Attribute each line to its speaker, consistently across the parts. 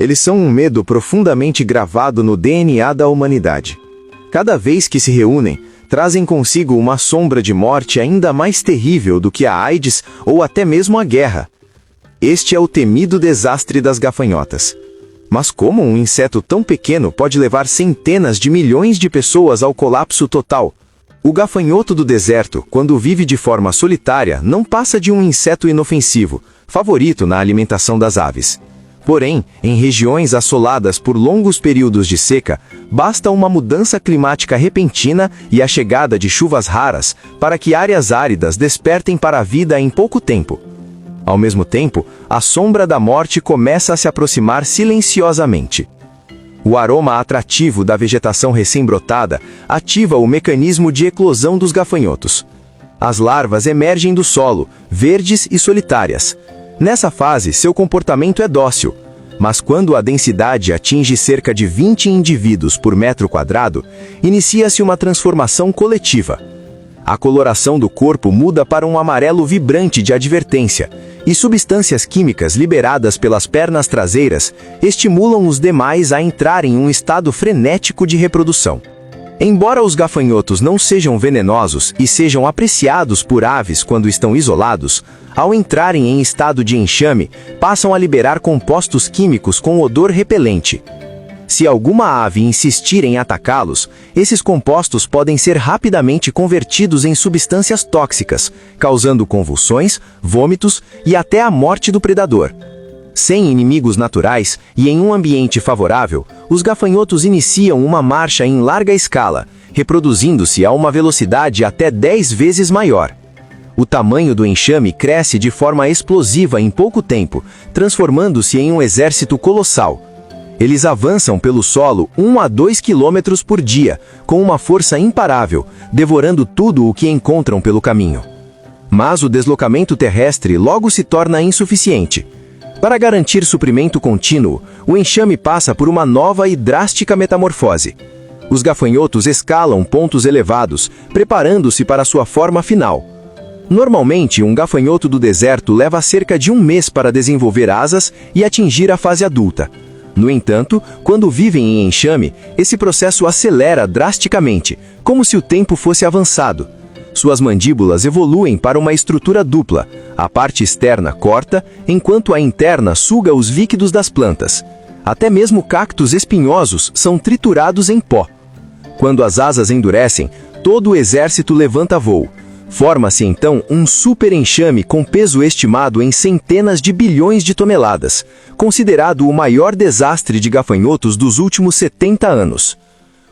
Speaker 1: Eles são um medo profundamente gravado no DNA da humanidade. Cada vez que se reúnem, trazem consigo uma sombra de morte ainda mais terrível do que a AIDS ou até mesmo a guerra. Este é o temido desastre das gafanhotas. Mas como um inseto tão pequeno pode levar centenas de milhões de pessoas ao colapso total? O gafanhoto do deserto, quando vive de forma solitária, não passa de um inseto inofensivo, favorito na alimentação das aves. Porém, em regiões assoladas por longos períodos de seca, basta uma mudança climática repentina e a chegada de chuvas raras para que áreas áridas despertem para a vida em pouco tempo. Ao mesmo tempo, a sombra da morte começa a se aproximar silenciosamente. O aroma atrativo da vegetação recém-brotada ativa o mecanismo de eclosão dos gafanhotos. As larvas emergem do solo, verdes e solitárias. Nessa fase, seu comportamento é dócil, mas quando a densidade atinge cerca de 20 indivíduos por metro quadrado, inicia-se uma transformação coletiva. A coloração do corpo muda para um amarelo vibrante de advertência, e substâncias químicas liberadas pelas pernas traseiras estimulam os demais a entrar em um estado frenético de reprodução. Embora os gafanhotos não sejam venenosos e sejam apreciados por aves quando estão isolados, ao entrarem em estado de enxame, passam a liberar compostos químicos com odor repelente. Se alguma ave insistir em atacá-los, esses compostos podem ser rapidamente convertidos em substâncias tóxicas, causando convulsões, vômitos e até a morte do predador. Sem inimigos naturais e em um ambiente favorável, os gafanhotos iniciam uma marcha em larga escala, reproduzindo-se a uma velocidade até 10 vezes maior. O tamanho do enxame cresce de forma explosiva em pouco tempo, transformando-se em um exército colossal. Eles avançam pelo solo 1 a 2 quilômetros por dia, com uma força imparável, devorando tudo o que encontram pelo caminho. Mas o deslocamento terrestre logo se torna insuficiente. Para garantir suprimento contínuo, o enxame passa por uma nova e drástica metamorfose. Os gafanhotos escalam pontos elevados, preparando-se para sua forma final. Normalmente, um gafanhoto do deserto leva cerca de 1 mês para desenvolver asas e atingir a fase adulta. No entanto, quando vivem em enxame, esse processo acelera drasticamente, como se o tempo fosse avançado. Suas mandíbulas evoluem para uma estrutura dupla. A parte externa corta, enquanto a interna suga os líquidos das plantas. Até mesmo cactos espinhosos são triturados em pó. Quando as asas endurecem, todo o exército levanta voo. Forma-se então um super enxame com peso estimado em centenas de bilhões de toneladas, considerado o maior desastre de gafanhotos dos últimos 70 anos.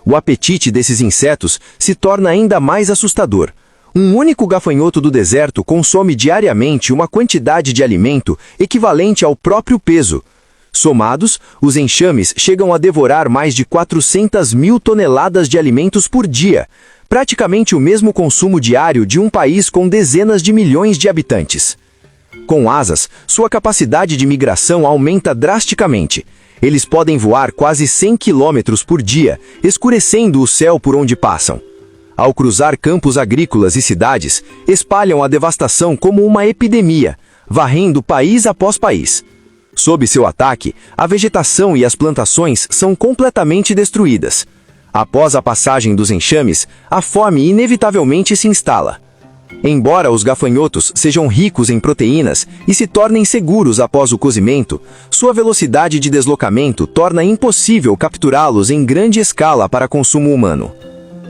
Speaker 1: O apetite desses insetos se torna ainda mais assustador. Um único gafanhoto do deserto consome diariamente uma quantidade de alimento equivalente ao próprio peso. Somados, os enxames chegam a devorar mais de 400 mil toneladas de alimentos por dia, praticamente o mesmo consumo diário de um país com dezenas de milhões de habitantes. Com asas, sua capacidade de migração aumenta drasticamente. Eles podem voar quase 100 km por dia, escurecendo o céu por onde passam. Ao cruzar campos agrícolas e cidades, espalham a devastação como uma epidemia, varrendo país após país. Sob seu ataque, a vegetação e as plantações são completamente destruídas. Após a passagem dos enxames, a fome inevitavelmente se instala. Embora os gafanhotos sejam ricos em proteínas e se tornem seguros após o cozimento, sua velocidade de deslocamento torna impossível capturá-los em grande escala para consumo humano.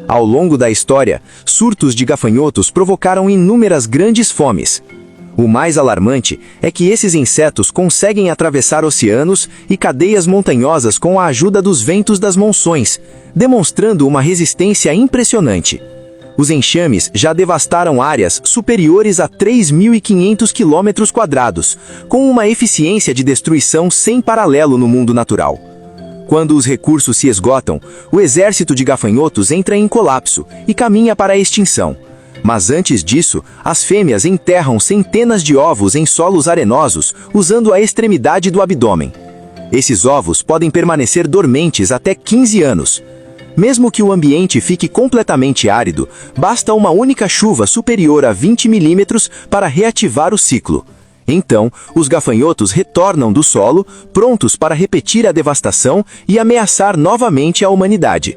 Speaker 1: Ao longo da história, surtos de gafanhotos provocaram inúmeras grandes fomes. O mais alarmante é que esses insetos conseguem atravessar oceanos e cadeias montanhosas com a ajuda dos ventos das monções, demonstrando uma resistência impressionante. Os enxames já devastaram áreas superiores a 3.500 km², com uma eficiência de destruição sem paralelo no mundo natural. Quando os recursos se esgotam, o exército de gafanhotos entra em colapso e caminha para a extinção. Mas antes disso, as fêmeas enterram centenas de ovos em solos arenosos, usando a extremidade do abdômen. Esses ovos podem permanecer dormentes até 15 anos. Mesmo que o ambiente fique completamente árido, basta uma única chuva superior a 20 milímetros para reativar o ciclo. Então, os gafanhotos retornam do solo, prontos para repetir a devastação e ameaçar novamente a humanidade.